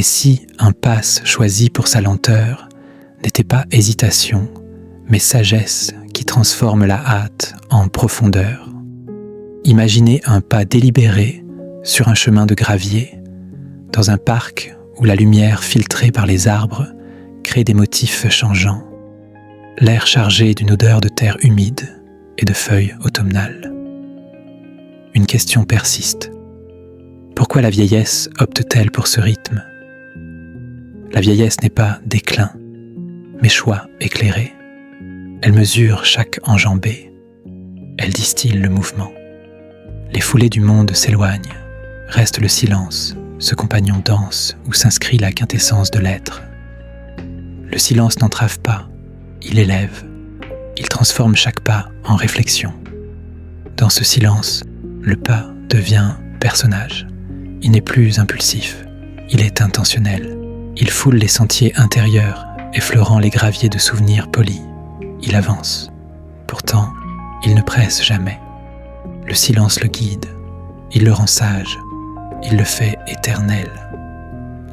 Et si un pass choisi pour sa lenteur n'était pas hésitation, mais sagesse qui transforme la hâte en profondeur? Imaginez un pas délibéré sur un chemin de gravier, dans un parc où la lumière filtrée par les arbres crée des motifs changeants, l'air chargé d'une odeur de terre humide et de feuilles automnales. Une question persiste. Pourquoi la vieillesse opte-t-elle pour ce rythme? La vieillesse n'est pas déclin, mais choix éclairé. Elle mesure chaque enjambée. Elle distille le mouvement. Les foulées du monde s'éloignent. Reste le silence, ce compagnon dense où s'inscrit la quintessence de l'être. Le silence n'entrave pas, il élève. Il transforme chaque pas en réflexion. Dans ce silence, le pas devient personnage. Il n'est plus impulsif, il est intentionnel. Il foule les sentiers intérieurs, effleurant les graviers de souvenirs polis. Il avance. Pourtant, il ne presse jamais. Le silence le guide. Il le rend sage. Il le fait éternel.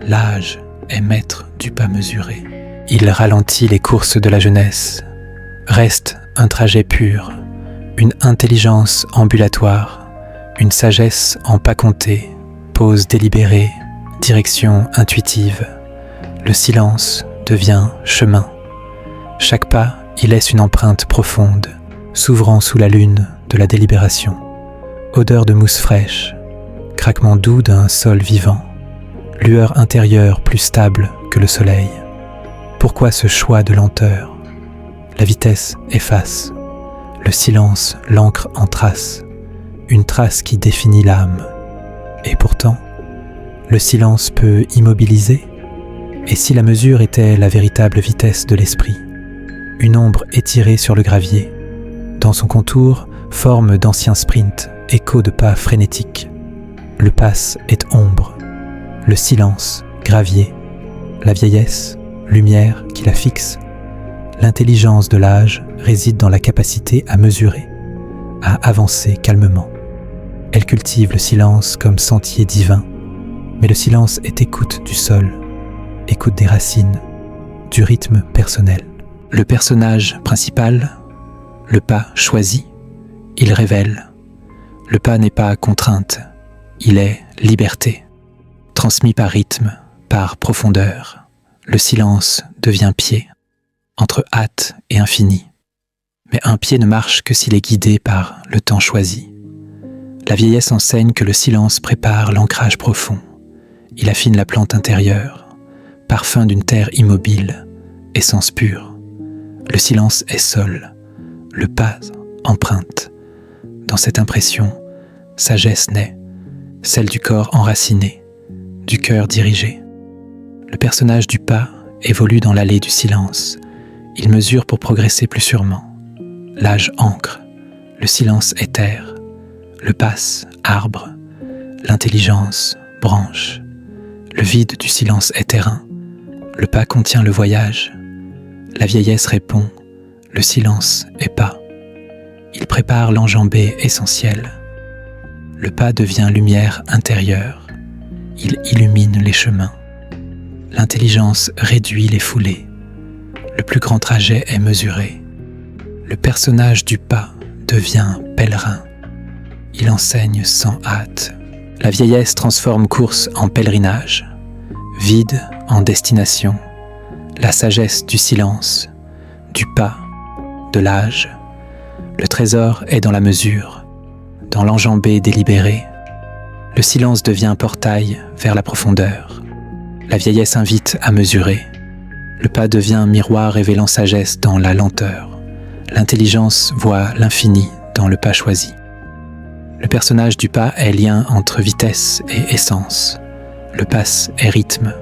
L'âge est maître du pas mesuré. Il ralentit les courses de la jeunesse. Reste un trajet pur, une intelligence ambulatoire, une sagesse en pas compté, pause délibérée, direction intuitive. Le silence devient chemin. Chaque pas y laisse une empreinte profonde, s'ouvrant sous la lune de la délibération. Odeur de mousse fraîche, craquement doux d'un sol vivant, lueur intérieure plus stable que le soleil. Pourquoi ce choix de lenteur? La vitesse efface, le silence l'ancre en trace, une trace qui définit l'âme. Et pourtant, le silence peut immobiliser. Et si la mesure était la véritable vitesse de l'esprit? Une ombre étirée sur le gravier, dans son contour, forme d'anciens sprints, écho de pas frénétiques. Le pass est ombre, le silence, gravier, la vieillesse, lumière qui la fixe. L'intelligence de l'âge réside dans la capacité à mesurer, à avancer calmement. Elle cultive le silence comme sentier divin, mais le silence est écoute du sol, écoute des racines, du rythme personnel. Le personnage principal, le pas choisi, il révèle. Le pas n'est pas contrainte, il est liberté. Transmis par rythme, par profondeur, le silence devient pied, entre hâte et infini. Mais un pied ne marche que s'il est guidé par le temps choisi. La vieillesse enseigne que le silence prépare l'ancrage profond. Il affine la plante intérieure, parfum d'une terre immobile, essence pure. Le silence est sol, le pas empreinte. Dans cette impression, sagesse naît, celle du corps enraciné, du cœur dirigé. Le personnage du pas évolue dans l'allée du silence. Il mesure pour progresser plus sûrement. L'âge ancre, le silence est terre, le passe arbre, l'intelligence branche. Le vide du silence est terrain. Le pas contient le voyage. La vieillesse répond, le silence est pas. Il prépare l'enjambée essentielle. Le pas devient lumière intérieure. Il illumine les chemins. L'intelligence réduit les foulées. Le plus grand trajet est mesuré. Le personnage du pas devient pèlerin. Il enseigne sans hâte. La vieillesse transforme course en pèlerinage, vide en destination. La sagesse du silence, du pas, de l'âge. Le trésor est dans la mesure, dans l'enjambée délibérée. Le silence devient portail vers la profondeur. La vieillesse invite à mesurer. Le pas devient miroir révélant sagesse dans la lenteur. L'intelligence voit l'infini dans le pas choisi. Le personnage du pas est lien entre vitesse et essence. Le pass est rythme,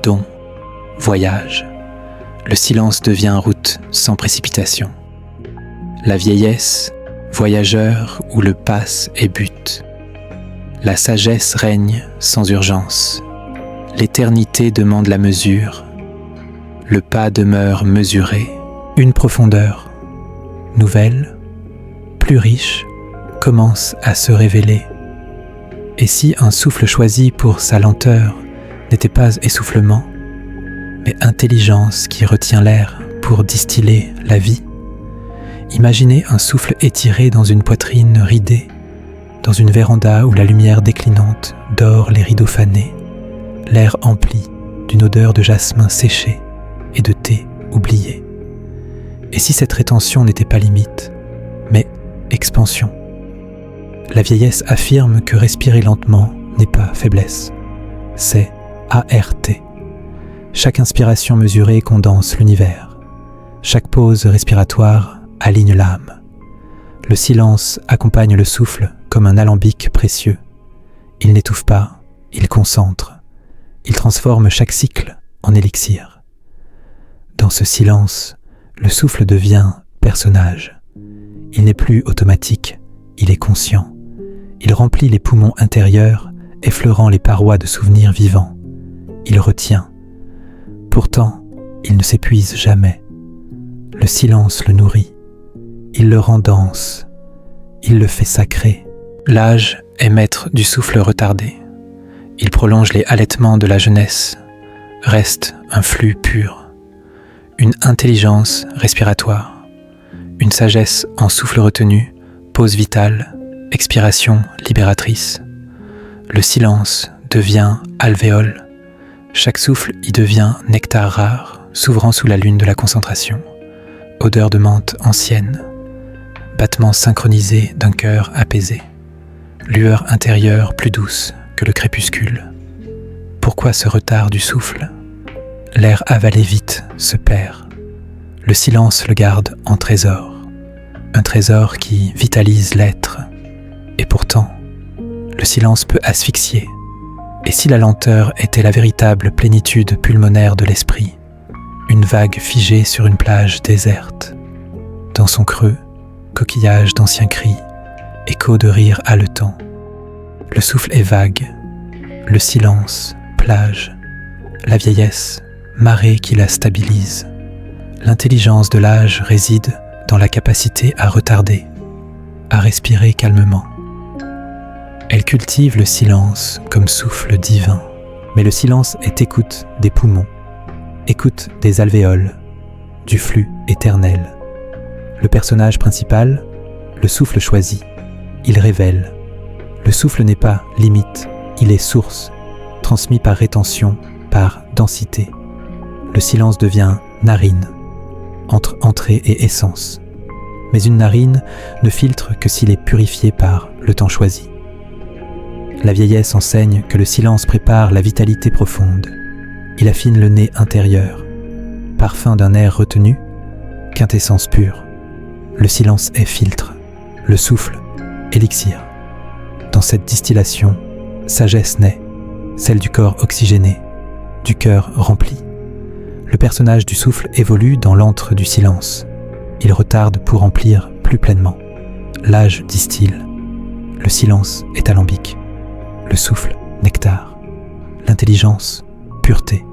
don, voyage. Le silence devient route sans précipitation. La vieillesse, voyageur où le pass est but. La sagesse règne sans urgence. L'éternité demande la mesure. Le pas demeure mesuré. Une profondeur, nouvelle, plus riche, commence à se révéler. Et si un souffle choisi pour sa lenteur n'était pas essoufflement, mais intelligence qui retient l'air pour distiller la vie. Imaginez un souffle étiré dans une poitrine ridée, dans une véranda où la lumière déclinante dore les rideaux fanés, l'air empli d'une odeur de jasmin séché et de thé oublié. Et si cette rétention n'était pas limite, mais expansion? La vieillesse affirme que respirer lentement n'est pas faiblesse, c'est ART. Chaque inspiration mesurée condense l'univers. Chaque pause respiratoire aligne l'âme. Le silence accompagne le souffle comme un alambic précieux. Il n'étouffe pas, il concentre. Il transforme chaque cycle en élixir. Dans ce silence, le souffle devient personnage. Il n'est plus automatique, il est conscient. Il remplit les poumons intérieurs, effleurant les parois de souvenirs vivants. Il retient. Pourtant, il ne s'épuise jamais. Le silence le nourrit. Il le rend dense. Il le fait sacré. L'âge est maître du souffle retardé. Il prolonge les halètements de la jeunesse. Reste un flux pur. Une intelligence respiratoire. Une sagesse en souffle retenu, pause vitale, expiration libératrice. Le silence devient alvéole. Chaque souffle y devient nectar rare, s'ouvrant sous la lune de la concentration. Odeur de menthe ancienne. Battement synchronisé d'un cœur apaisé. Lueur intérieure plus douce que le crépuscule. Pourquoi ce retard du souffle? L'air avalé vite se perd. Le silence le garde en trésor. Un trésor qui vitalise l'être. Et pourtant, le silence peut asphyxier. Et si la lenteur était la véritable plénitude pulmonaire de l'esprit, une vague figée sur une plage déserte. Dans son creux, coquillage d'anciens cris, écho de rires haletants. Le souffle est vague, le silence, plage, la vieillesse, marée qui la stabilise. L'intelligence de l'âge réside dans la capacité à retarder, à respirer calmement. Elle cultive le silence comme souffle divin, mais le silence est écoute des poumons, écoute des alvéoles, du flux éternel. Le personnage principal, le souffle choisi, il révèle. Le souffle n'est pas limite, il est source, transmis par rétention, par densité. Le silence devient narine, entre entrée et essence. Mais une narine ne filtre que s'il est purifié par le temps choisi. La vieillesse enseigne que le silence prépare la vitalité profonde. Il affine le nez intérieur. Parfum d'un air retenu, quintessence pure. Le silence est filtre, le souffle, élixir. Dans cette distillation, sagesse naît, celle du corps oxygéné, du cœur rempli. Le personnage du souffle évolue dans l'antre du silence. Il retarde pour remplir plus pleinement. L'âge distille. Le silence est alambic. Le souffle, nectar. L'intelligence, pureté.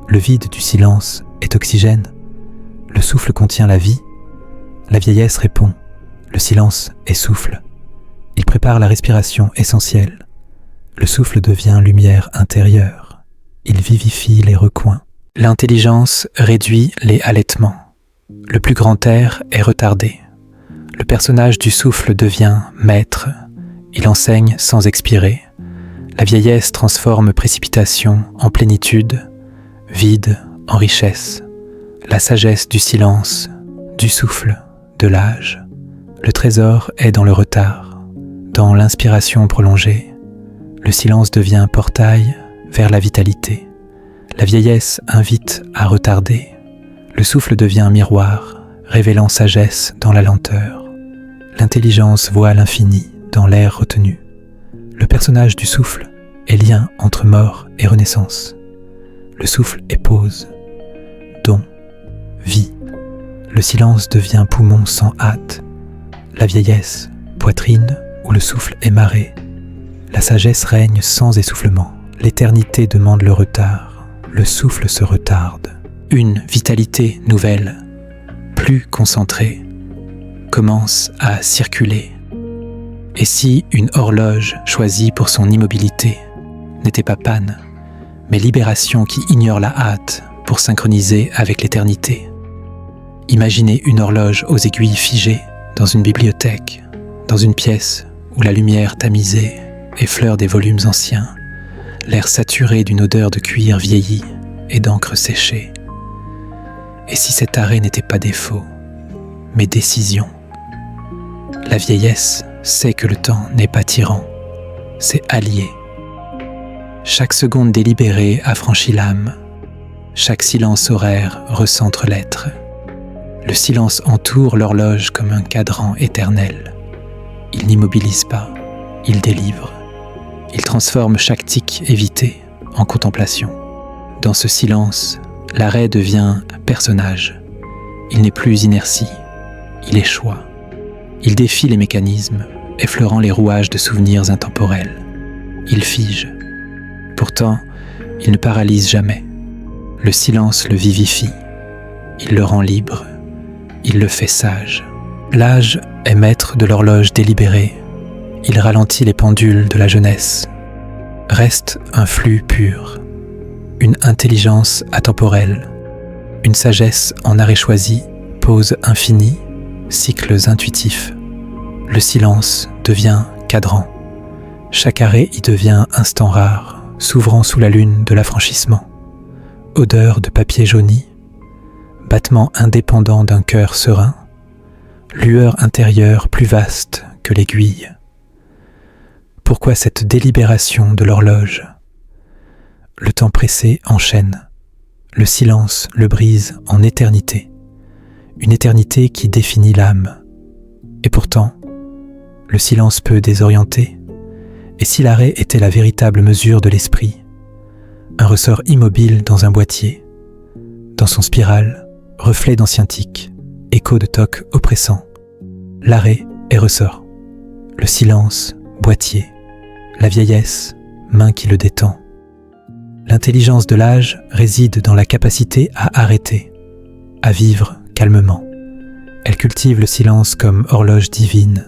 Le vide du silence est oxygène. Le souffle contient la vie. La vieillesse répond. Le silence est souffle. Il prépare la respiration essentielle. Le souffle devient lumière intérieure. Il vivifie les recoins. L'intelligence réduit les halètements. Le plus grand air est retardé. Le personnage du souffle devient maître. Il enseigne sans expirer. La vieillesse transforme précipitation en plénitude, vide en richesse. La sagesse du silence, du souffle, de l'âge. Le trésor est dans le retard, dans l'inspiration prolongée. Le silence devient portail vers la vitalité. La vieillesse invite à retarder. Le souffle devient miroir, révélant sagesse dans la lenteur. L'intelligence voit l'infini dans l'air retenu. Le personnage du souffle est lien entre mort et renaissance. Le souffle est pause, don, vie. Le silence devient poumon sans hâte. La vieillesse, poitrine où le souffle est marée. La sagesse règne sans essoufflement. L'éternité demande le retard. Le souffle se retarde. Une vitalité nouvelle, plus concentrée, commence à circuler. Et si une horloge choisie pour son immobilité n'était pas panne, mais libération qui ignore la hâte pour synchroniser avec l'éternité. Imaginez une horloge aux aiguilles figées dans une bibliothèque, dans une pièce où la lumière tamisée effleure des volumes anciens, l'air saturé d'une odeur de cuir vieilli et d'encre séchée. Et si cet arrêt n'était pas défaut, mais décision? La vieillesse sait que le temps n'est pas tyran, c'est allié. Chaque seconde délibérée affranchit l'âme, chaque silence horaire recentre l'être. Le silence entoure l'horloge comme un cadran éternel. Il n'immobilise pas, il délivre. Il transforme chaque tic évité en contemplation. Dans ce silence, l'arrêt devient personnage. Il n'est plus inertie, il est choix. Il défie les mécanismes, effleurant les rouages de souvenirs intemporels. Il fige. Pourtant, il ne paralyse jamais. Le silence le vivifie. Il le rend libre. Il le fait sage. L'âge est maître de l'horloge délibérée. Il ralentit les pendules de la jeunesse. Reste un flux pur, une intelligence atemporelle, une sagesse en arrêt choisi, pause infinie, cycles intuitifs. Le silence devient cadran. Chaque arrêt y devient instant rare, s'ouvrant sous la lune de l'affranchissement. Odeur de papier jauni, battement indépendant d'un cœur serein, lueur intérieure plus vaste que l'aiguille. Pourquoi cette délibération de l'horloge? Le temps pressé enchaîne, le silence le brise en éternité, une éternité qui définit l'âme. Et pourtant, le silence peut désorienter, et si l'arrêt était la véritable mesure de l'esprit, un ressort immobile dans un boîtier, dans son spirale, reflet d'anciens tics, écho de tocs oppressants. L'arrêt est ressort, le silence, boîtier, la vieillesse, main qui le détend. L'intelligence de l'âge réside dans la capacité à arrêter, à vivre calmement. Elle cultive le silence comme horloge divine,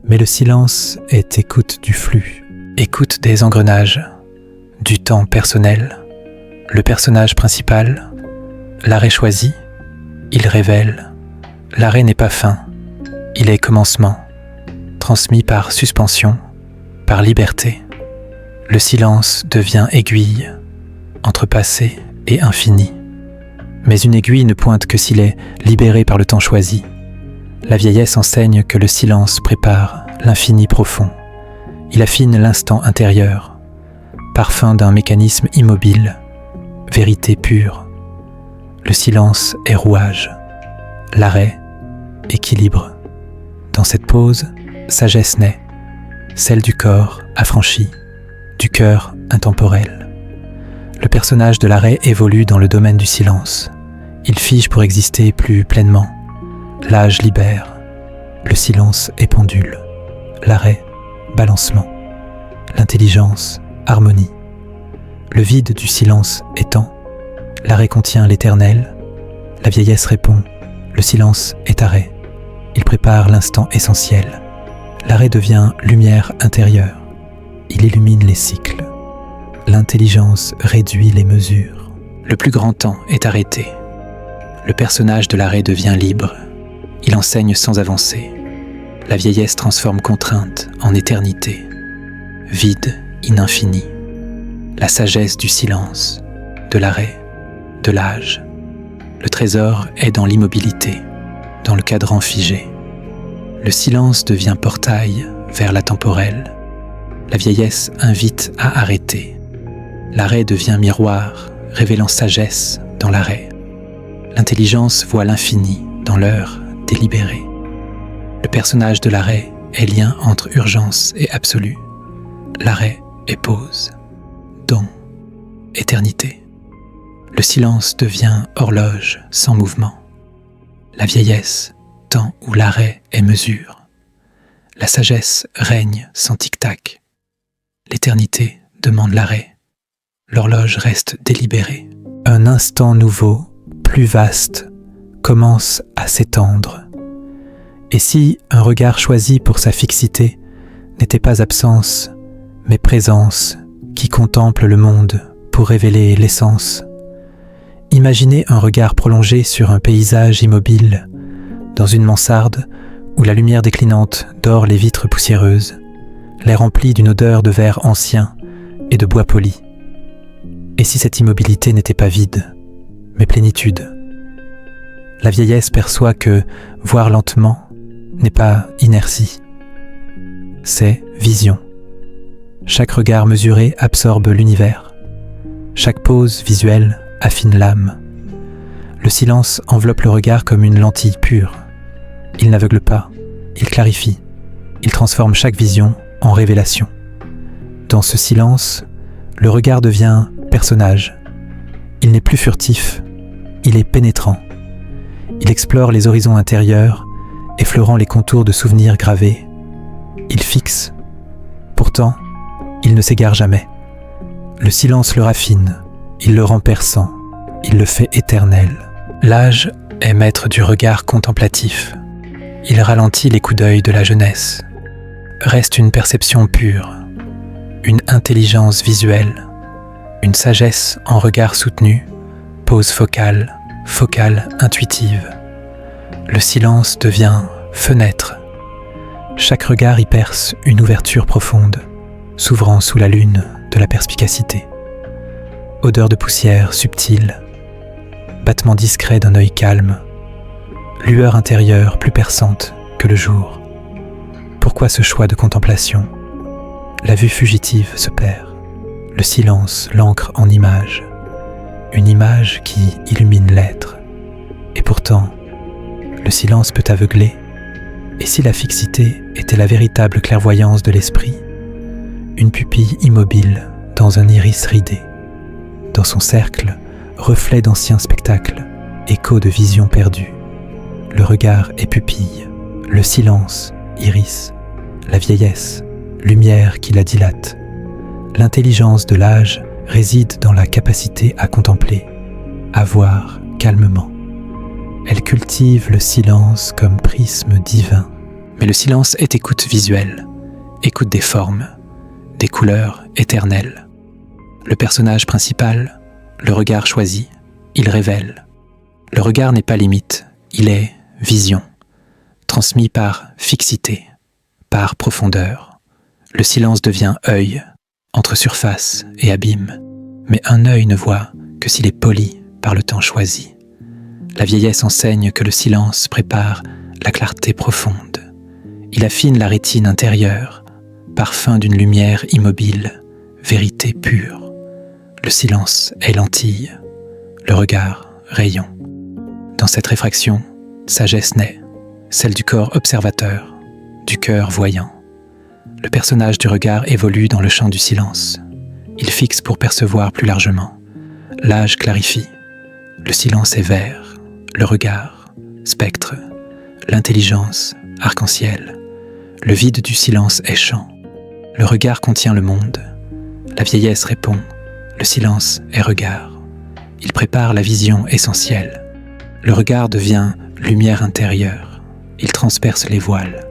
mais le silence est écoute du flux, écoute des engrenages, du temps personnel, le personnage principal, l'arrêt choisi, il révèle, l'arrêt n'est pas fin, il est commencement, transmis par suspension, par liberté. Le silence devient aiguille, entre passé et infini. Mais une aiguille ne pointe que s'il est libéré par le temps choisi. La vieillesse enseigne que le silence prépare l'infini profond. Il affine l'instant intérieur, parfum d'un mécanisme immobile, vérité pure. Le silence est rouage, l'arrêt, équilibre. Dans cette pause, sagesse naît, celle du corps affranchi, du cœur intemporel. Le personnage de l'arrêt évolue dans le domaine du silence. Il fige pour exister plus pleinement. L'âge libère, le silence est pendule, l'arrêt, balancement, l'intelligence, harmonie. Le vide du silence étant, l'arrêt contient l'éternel, la vieillesse répond, le silence est arrêt. Il prépare l'instant essentiel. L'arrêt devient lumière intérieure. Il illumine les cycles. L'intelligence réduit les mesures. Le plus grand temps est arrêté. Le personnage de l'arrêt devient libre. Il enseigne sans avancer. La vieillesse transforme contrainte en éternité. Vide in infini. La sagesse du silence, de l'arrêt, de l'âge. Le trésor est dans l'immobilité, dans le cadran figé. Le silence devient portail vers la temporelle. La vieillesse invite à arrêter. L'arrêt devient miroir, révélant sagesse dans l'arrêt. L'intelligence voit l'infini dans l'heure délibérée. Le personnage de l'arrêt est lien entre urgence et absolu. L'arrêt est pause, don, éternité. Le silence devient horloge sans mouvement. La vieillesse, temps où l'arrêt est mesure. La sagesse règne sans tic-tac. L'éternité demande l'arrêt. L'horloge reste délibérée. Un instant nouveau, plus vaste, commence à s'étendre. Et si un regard choisi pour sa fixité n'était pas absence, mais présence qui contemple le monde pour révéler l'essence. Imaginez un regard prolongé sur un paysage immobile, dans une mansarde où la lumière déclinante dore les vitres poussiéreuses, l'air rempli d'une odeur de verre ancien et de bois poli. Et si cette immobilité n'était pas vide, mais plénitude? La vieillesse perçoit que voir lentement n'est pas inertie, c'est vision. Chaque regard mesuré absorbe l'univers. Chaque pose visuelle affine l'âme. Le silence enveloppe le regard comme une lentille pure. Il n'aveugle pas, il clarifie, il transforme chaque vision en révélation. Dans ce silence, le regard devient personnage. Il n'est plus furtif, il est pénétrant. Il explore les horizons intérieurs, effleurant les contours de souvenirs gravés. Il fixe. Pourtant, il ne s'égare jamais. Le silence le raffine, il le rend perçant, il le fait éternel. L'âge est maître du regard contemplatif. Il ralentit les coups d'œil de la jeunesse. Reste une perception pure, une intelligence visuelle, une sagesse en regard soutenu, pose focale intuitive. Le silence devient fenêtre. Chaque regard y perce une ouverture profonde, s'ouvrant sous la lune de la perspicacité. Odeur de poussière subtile, battement discret d'un œil calme, lueur intérieure plus perçante que le jour. Pourquoi ce choix de contemplation? La vue fugitive se perd, le silence l'ancre en image, une image qui illumine l'être. Et pourtant, le silence peut aveugler. Et si la fixité était la véritable clairvoyance de l'esprit, une pupille immobile dans un iris ridé, dans son cercle, reflet d'anciens spectacles, écho de visions perdues. Le regard est pupille, le silence, iris, la vieillesse, lumière qui la dilate. L'intelligence de l'âge réside dans la capacité à contempler, à voir calmement. Elle cultive le silence comme prisme divin. Mais le silence est écoute visuelle, écoute des formes, des couleurs éternelles. Le personnage principal, le regard choisi, il révèle. Le regard n'est pas limite, il est vision, transmis par fixité, par profondeur. Le silence devient œil, entre surface et abîme, mais un œil ne voit que s'il est poli par le temps choisi. La vieillesse enseigne que le silence prépare la clarté profonde. Il affine la rétine intérieure, parfum d'une lumière immobile, vérité pure. Le silence est lentille, le regard rayon. Dans cette réfraction, sagesse naît, celle du corps observateur, du cœur voyant. Le personnage du regard évolue dans le champ du silence. Il fixe pour percevoir plus largement. L'âge clarifie. Le silence est vert, le regard, spectre, l'intelligence, arc-en-ciel. Le vide du silence est chant. Le regard contient le monde. La vieillesse répond. Le silence est regard. Il prépare la vision essentielle. Le regard devient lumière intérieure. Il transperce les voiles.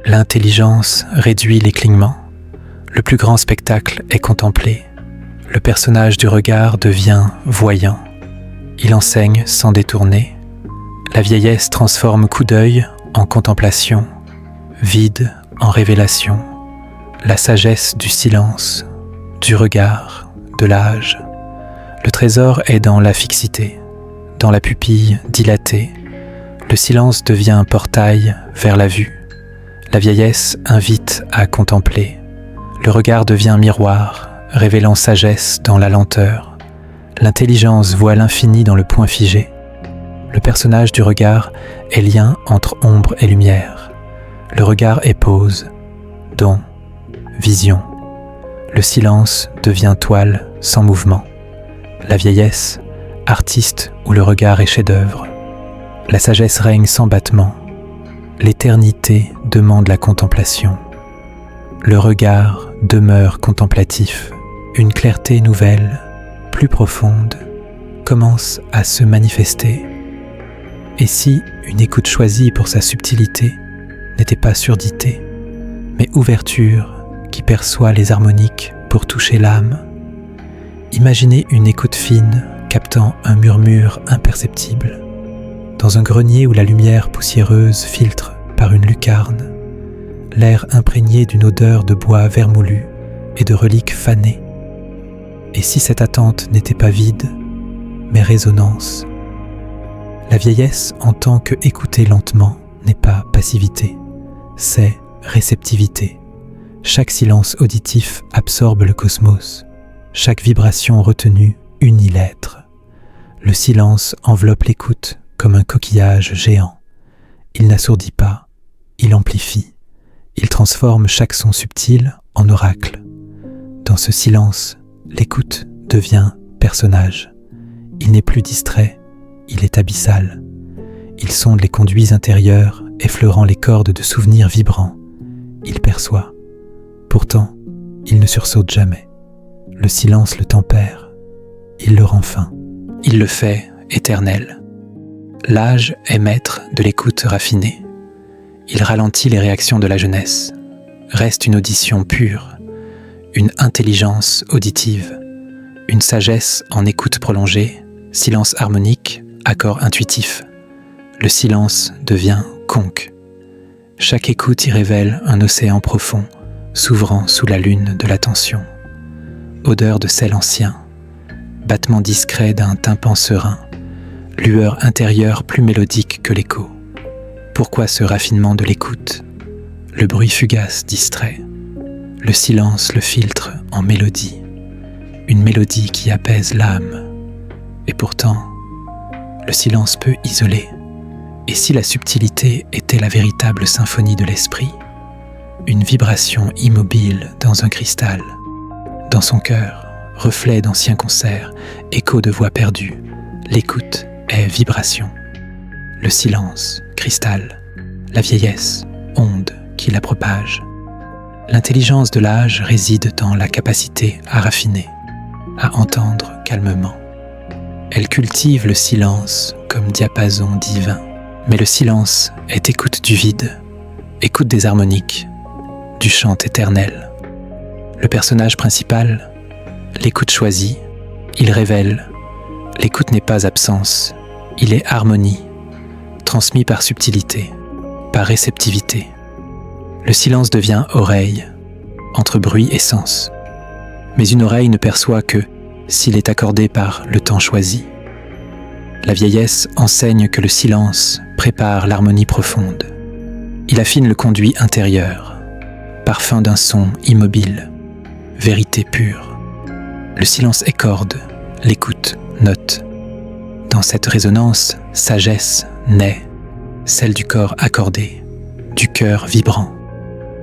L'intelligence réduit les clignements. Le plus grand spectacle est contemplé. Le personnage du regard devient voyant. Il enseigne sans détourner. La vieillesse transforme coup d'œil en contemplation, vide en révélation. La sagesse du silence, du regard, de l'âge. Le trésor est dans la fixité, dans la pupille dilatée. Le silence devient un portail vers la vue. La vieillesse invite à contempler. Le regard devient miroir, révélant sagesse dans la lenteur. L'intelligence voit l'infini dans le point figé. Le personnage du regard est lien entre ombre et lumière. Le regard est pause, don, vision. Le silence devient toile sans mouvement. La vieillesse, artiste où le regard est chef-d'œuvre. La sagesse règne sans battement. L'éternité demande la contemplation. Le regard demeure contemplatif. Une clarté nouvelle, plus profonde, commence à se manifester. Et si une écoute choisie pour sa subtilité n'était pas surdité, mais ouverture qui perçoit les harmoniques pour toucher l'âme, Imaginez une écoute fine captant un murmure imperceptible, dans un grenier où la lumière poussiéreuse filtre par une lucarne, l'air imprégné d'une odeur de bois vermoulu et de reliques fanées. Et si cette attente n'était pas vide, mais résonance? La vieillesse entend que écouter lentement n'est pas passivité, c'est réceptivité. Chaque silence auditif absorbe le cosmos, chaque vibration retenue unit l'être. Le silence enveloppe l'écoute comme un coquillage géant. Il n'assourdit pas, il amplifie, il transforme chaque son subtil en oracle. Dans ce silence, l'écoute devient personnage. Il n'est plus distrait, il est abyssal. Il sonde les conduits intérieurs, effleurant les cordes de souvenirs vibrants. Il perçoit. Pourtant, il ne sursaute jamais. Le silence le tempère. Il le rend fin. Il le fait éternel. L'âge est maître de l'écoute raffinée. Il ralentit les réactions de la jeunesse. Reste une audition pure, une intelligence auditive, une sagesse en écoute prolongée, silence harmonique, accord intuitif. Le silence devient conque. Chaque écoute y révèle un océan profond, s'ouvrant sous la lune de l'attention. Odeur de sel ancien, battement discret d'un tympan serein, lueur intérieure plus mélodique que l'écho. Pourquoi ce raffinement de l'écoute? Le bruit fugace distrait. Le silence le filtre en mélodie. Une mélodie qui apaise l'âme. Et pourtant, le silence peut isoler. Et si la subtilité était la véritable symphonie de l'esprit? Une vibration immobile dans un cristal, dans son cœur, reflet d'anciens concerts, écho de voix perdues. L'écoute est vibration. Le silence, cristal. La vieillesse, onde qui la propage. L'intelligence de l'âge réside dans la capacité à raffiner, à entendre calmement. Elle cultive le silence comme diapason divin. Mais le silence est écoute du vide, écoute des harmoniques, du chant éternel. Le personnage principal, l'écoute choisie, il révèle. L'écoute n'est pas absence, il est harmonie, transmis par subtilité, par réceptivité. Le silence devient oreille, entre bruit et sens. Mais une oreille ne perçoit que s'il est accordé par le temps choisi. La vieillesse enseigne que le silence prépare l'harmonie profonde. Il affine le conduit intérieur, parfum d'un son immobile, vérité pure. Le silence est corde, l'écoute note. Dans cette résonance, sagesse naît, celle du corps accordé, du cœur vibrant.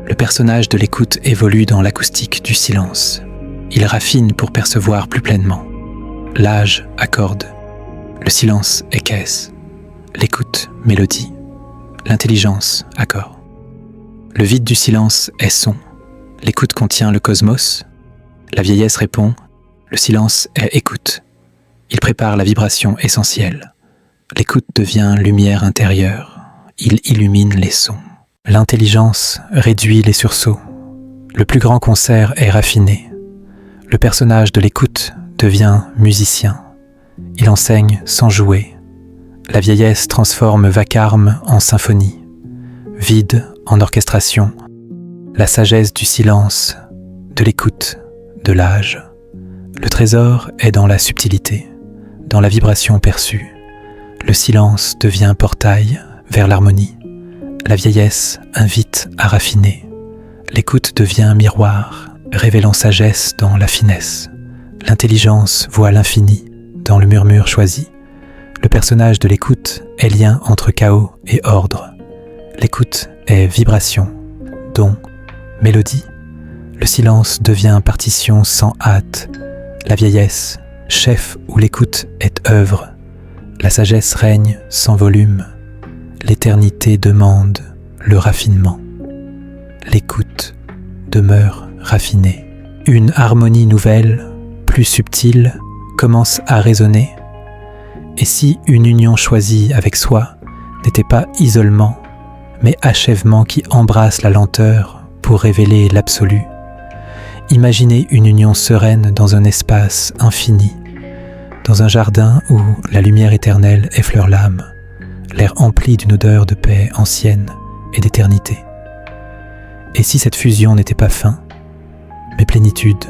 Le personnage de l'écoute évolue dans l'acoustique du silence. Il raffine pour percevoir plus pleinement. L'âge accorde. Le silence écaisse, l'écoute mélodie, l'intelligence accord. Le vide du silence est son, l'écoute contient le cosmos, la vieillesse répond, le silence est écoute. Il prépare la vibration essentielle, l'écoute devient lumière intérieure, il illumine les sons. L'intelligence réduit les sursauts, le plus grand concert est raffiné, le personnage de l'écoute devient musicien. Il enseigne sans jouer. La vieillesse transforme vacarme en symphonie, vide en orchestration, la sagesse du silence, de l'écoute, de l'âge. Le trésor est dans la subtilité, dans la vibration perçue. Le silence devient portail vers l'harmonie. La vieillesse invite à raffiner. L'écoute devient miroir, révélant sagesse dans la finesse. L'intelligence voit l'infini dans le murmure choisi. Le personnage de l'écoute est lien entre chaos et ordre. L'écoute est vibration, don, mélodie. Le silence devient partition sans hâte. La vieillesse, chef où l'écoute est œuvre. La sagesse règne sans volume. L'éternité demande le raffinement. L'écoute demeure raffinée. Une harmonie nouvelle, plus subtile, commence à résonner. Et si une union choisie avec soi n'était pas isolement, mais achèvement qui embrasse la lenteur pour révéler l'absolu, Imaginez une union sereine dans un espace infini, dans un jardin où la lumière éternelle effleure l'âme, l'air empli d'une odeur de paix ancienne et d'éternité. Et si cette fusion n'était pas fin, mais plénitude?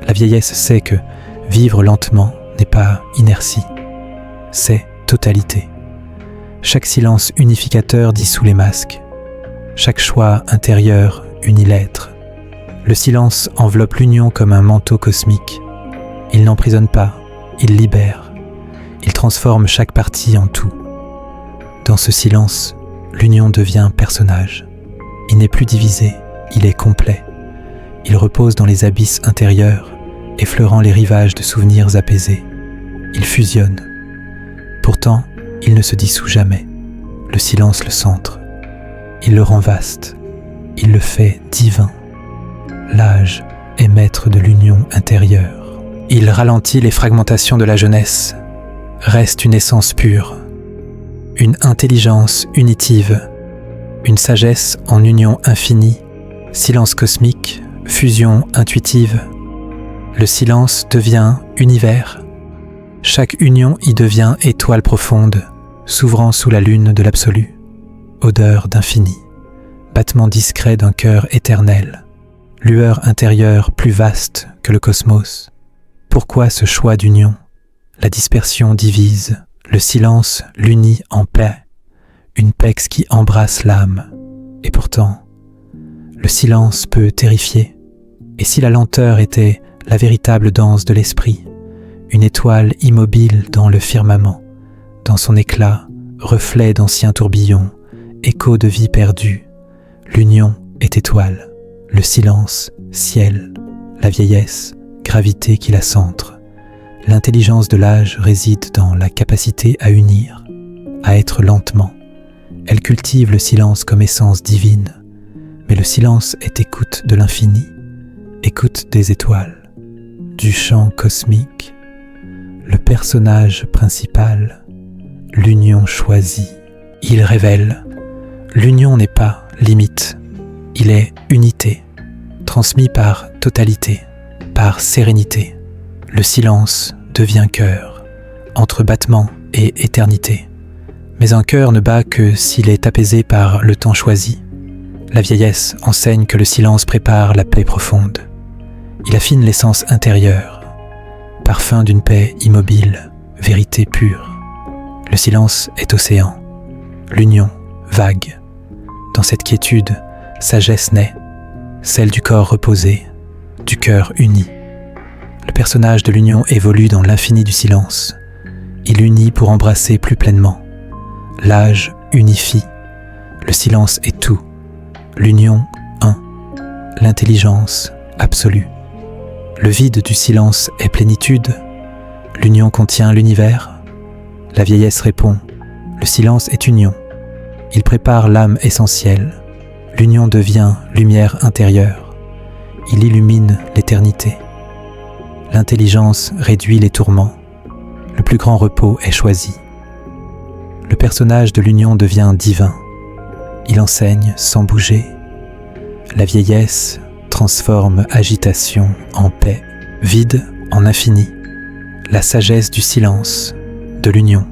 La vieillesse sait que vivre lentement n'est pas inertie, c'est totalité. Chaque silence unificateur dissout les masques. Chaque choix intérieur unit l'être. Le silence enveloppe l'union comme un manteau cosmique. Il n'emprisonne pas, il libère. Il transforme chaque partie en tout. Dans ce silence, l'union devient personnage. Il n'est plus divisé, il est complet. Il repose dans les abysses intérieurs, effleurant les rivages de souvenirs apaisés. Il fusionne. Pourtant, il ne se dissout jamais. Le silence le centre. Il le rend vaste. Il le fait divin. L'âge est maître de l'union intérieure. Il ralentit les fragmentations de la jeunesse. Reste une essence pure. Une intelligence unitive. Une sagesse en union infinie. Silence cosmique. Fusion intuitive. Le silence devient univers. Chaque union y devient étoile profonde, s'ouvrant sous la lune de l'absolu. Odeur d'infini, battement discret d'un cœur éternel, lueur intérieure plus vaste que le cosmos. Pourquoi ce choix d'union? La dispersion divise, le silence l'unit en paix, une paix qui embrasse l'âme. Et pourtant, le silence peut terrifier. Et si la lenteur était la véritable danse de l'esprit, une étoile immobile dans le firmament, dans son éclat, reflet d'anciens tourbillons, écho de vie perdue, l'union est étoile, le silence, ciel, la vieillesse, gravité qui la centre. L'intelligence de l'âge réside dans la capacité à unir, à être lentement. Elle cultive le silence comme essence divine, mais le silence est écoute de l'infini, écoute des étoiles, du chant cosmique, le personnage principal, l'union choisie. Il révèle, l'union n'est pas limite, il est unité, transmis par totalité, par sérénité. Le silence devient cœur, entre battement et éternité. Mais un cœur ne bat que s'il est apaisé par le temps choisi. La vieillesse enseigne que le silence prépare la paix profonde. Il affine l'essence intérieure, parfum d'une paix immobile, vérité pure. Le silence est océan, l'union vague. Dans cette quiétude, sagesse naît, celle du corps reposé, du cœur uni. Le personnage de l'union évolue dans l'infini du silence. Il unit pour embrasser plus pleinement. L'âge unifie. Le silence est tout. L'union, un. L'intelligence, absolue. Le vide du silence est plénitude. L'union contient l'univers. La vieillesse répond. Le silence est union. Il prépare l'âme essentielle. L'union devient lumière intérieure. Il illumine l'éternité. L'intelligence réduit les tourments. Le plus grand repos est choisi. Le personnage de l'union devient divin. Il enseigne sans bouger. La vieillesse transforme agitation en paix, vide en infini. La sagesse du silence, de l'union,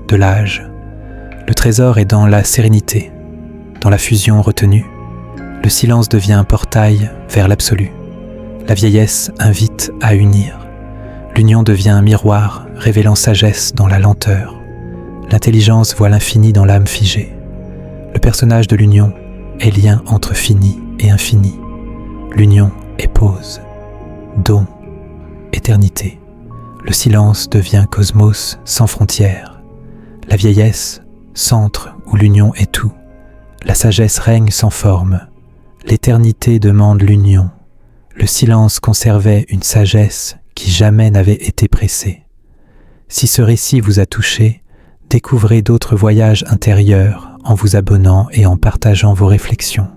de l'âge. Le trésor est dans la sérénité, dans la fusion retenue. Le silence devient portail vers l'absolu. La vieillesse invite à unir. L'union devient un miroir révélant sagesse dans la lenteur. L'intelligence voit l'infini dans l'âme figée. Le personnage de l'union est lien entre fini et infini. L'union est pause, don, éternité. Le silence devient cosmos sans frontières. La vieillesse, centre où l'union est tout. La sagesse règne sans forme. L'éternité demande l'union. Le silence conservait une sagesse qui jamais n'avait été pressée. Si ce récit vous a touché, découvrez d'autres voyages intérieurs en vous abonnant et en partageant vos réflexions.